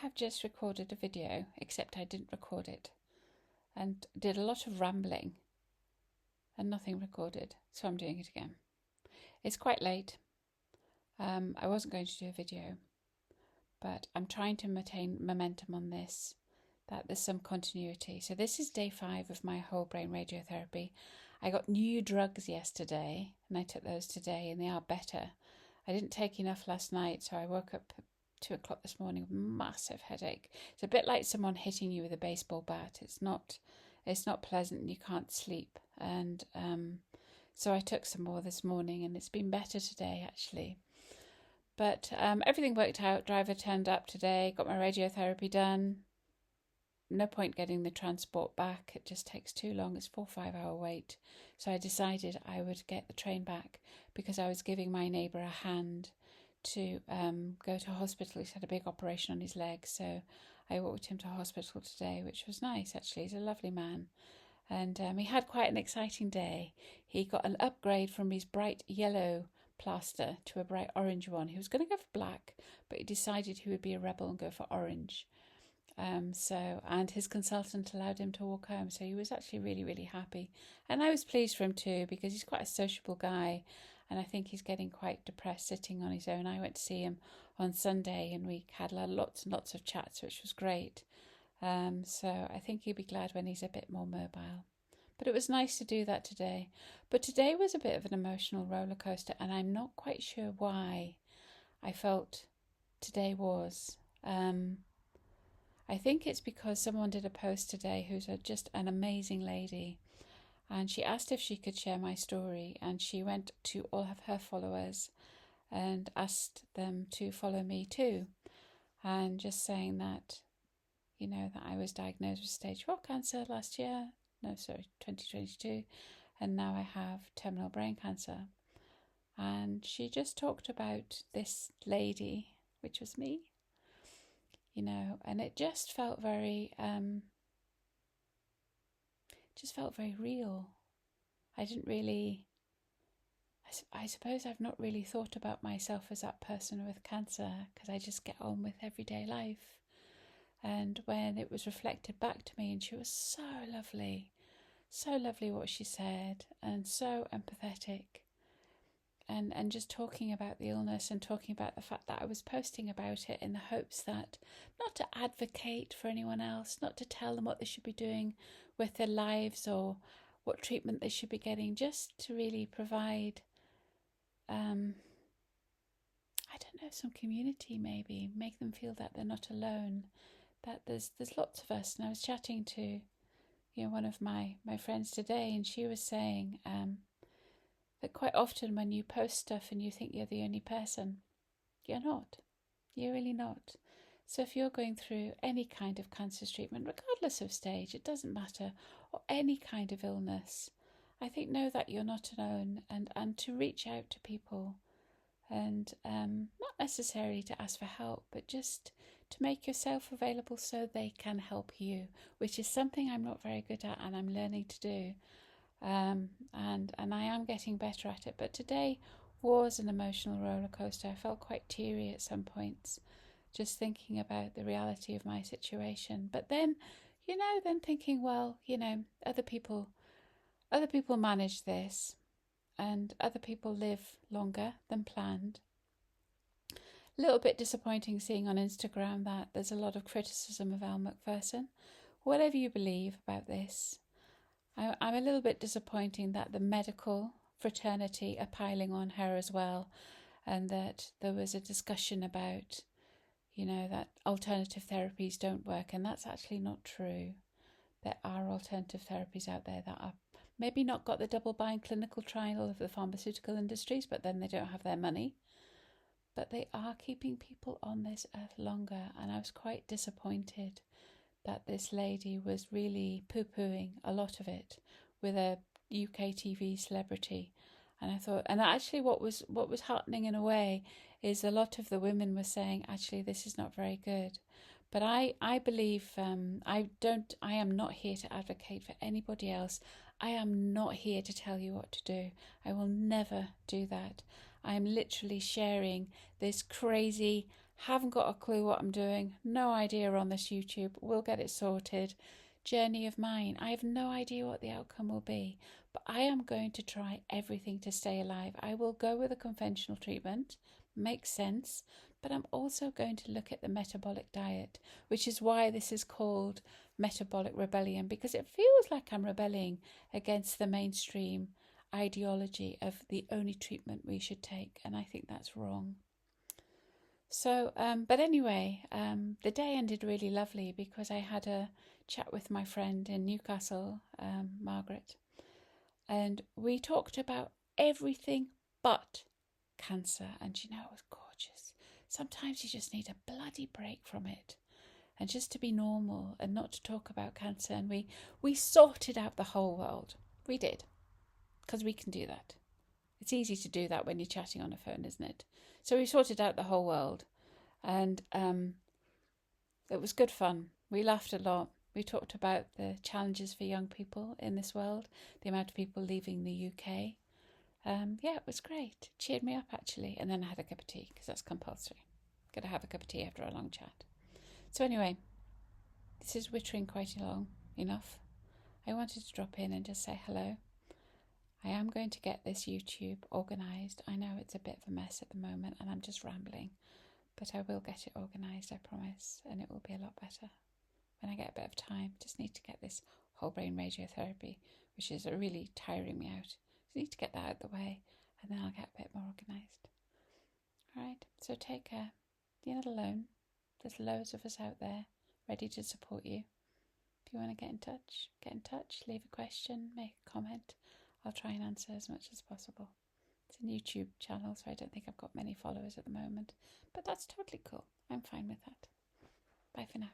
have just recorded a video, except I didn't record it, and did a lot of rambling and nothing recorded, so I'm doing it again. It's quite late. I wasn't going to do a video, but I'm trying to maintain momentum on this, that there's some continuity. So this is day 5 of my whole brain radiotherapy. I got new drugs yesterday, and I took those today, and they are better. I didn't take enough last night, so I woke up 2 o'clock this morning with a massive headache. It's a bit like someone hitting you with a baseball bat. It's not pleasant, and you can't sleep. And so I took some more this morning, and it's been better today actually. But everything worked out. Driver turned up today, got my radiotherapy done. No point getting the transport back. It just takes too long. It's 4 or 5 hour wait. So I decided I would get the train back because I was giving my neighbour a hand to go to hospital. He's had a big operation on his leg. So I walked him to hospital today, which was nice actually. He's a lovely man. And he had quite an exciting day. He got an upgrade from his bright yellow plaster to a bright orange one. He was going to go for black, but he decided he would be a rebel and go for orange. And his consultant allowed him to walk home, so he was actually really, really happy. And I was pleased for him too, because he's quite a sociable guy, and I think he's getting quite depressed sitting on his own. I went to see him on Sunday, and we had lots and lots of chats, which was great. So I think he'll be glad when he's a bit more mobile. But it was nice to do that today. But today was a bit of an emotional roller coaster, and I'm not quite sure why I felt today was. I think it's because someone did a post today who's just an amazing lady, and she asked if she could share my story, and she went to all of her followers and asked them to follow me too, and just saying that, that I was diagnosed with stage 4 cancer last year, 2022, and now I have terminal brain cancer. And she just talked about this lady, which was me, and it just felt very real. I suppose I've not really thought about myself as that person with cancer, because I just get on with everyday life. And when it was reflected back to me, and she was so lovely what she said, and so empathetic, and just talking about the illness and talking about the fact that I was posting about it in the hopes that not to advocate for anyone else, not to tell them what they should be doing with their lives or what treatment they should be getting, just to really provide some community, maybe make them feel that they're not alone, that there's lots of us. And I was chatting to one of my friends today, and she was saying that quite often when you post stuff and you think you're the only person, you're not. You're really not. So if you're going through any kind of cancer treatment, regardless of stage, it doesn't matter, or any kind of illness, I think know that you're not alone, and to reach out to people, and not necessarily to ask for help, but just to make yourself available so they can help you, which is something I'm not very good at, and I'm learning to do. And I am getting better at it. But today was an emotional roller coaster. I felt quite teary at some points, just thinking about the reality of my situation. But then, then thinking, well, other people manage this, and other people live longer than planned. A little bit disappointing seeing on Instagram that there's a lot of criticism of Elle Macpherson. Whatever you believe about this, I'm a little bit disappointing that the medical fraternity are piling on her as well, and that there was a discussion about, that alternative therapies don't work, and that's actually not true. There are alternative therapies out there that are maybe not got the double-blind clinical trial of the pharmaceutical industries, but then they don't have their money. But they are keeping people on this earth longer, and I was quite disappointed that this lady was really poo-pooing a lot of it with a UK TV celebrity. And I thought, and actually what was heartening in a way is a lot of the women were saying, actually, this is not very good. But I believe, I am not here to advocate for anybody else. I am not here to tell you what to do. I will never do that. I am literally sharing this crazy Haven't got a clue what I'm doing. No idea on this YouTube. We'll get it sorted. Journey of mine. I have no idea what the outcome will be, but I am going to try everything to stay alive. I will go with a conventional treatment. Makes sense. But I'm also going to look at the metabolic diet, which is why this is called metabolic rebellion, because it feels like I'm rebelling against the mainstream ideology of the only treatment we should take, and I think that's wrong. So, but anyway, the day ended really lovely because I had a chat with my friend in Newcastle, Margaret, and we talked about everything but cancer. And you know, it was gorgeous. Sometimes you just need a bloody break from it and just to be normal and not to talk about cancer. And we sorted out the whole world. We did, because we can do that. It's easy to do that when you're chatting on a phone, isn't it? So we sorted out the whole world, and it was good fun. We laughed a lot. We talked about the challenges for young people in this world, the amount of people leaving the UK. Yeah, it was great. It cheered me up, actually. And then I had a cup of tea, because that's compulsory. Got to have a cup of tea after a long chat. So anyway, this is wittering quite long enough. I wanted to drop in and just say hello. I am going to get this YouTube organised. I know it's a bit of a mess at the moment and I'm just rambling, but I will get it organised, I promise, and it will be a lot better when I get a bit of time. Just need to get this whole brain radiotherapy, which is really tiring me out. Just need to get that out of the way, and then I'll get a bit more organised. All right, so take care. You're not alone. There's loads of us out there ready to support you. If you want to get in touch, leave a question, make a comment. I'll try and answer as much as possible. It's a YouTube channel, so I don't think I've got many followers at the moment, but that's totally cool. I'm fine with that. Bye for now.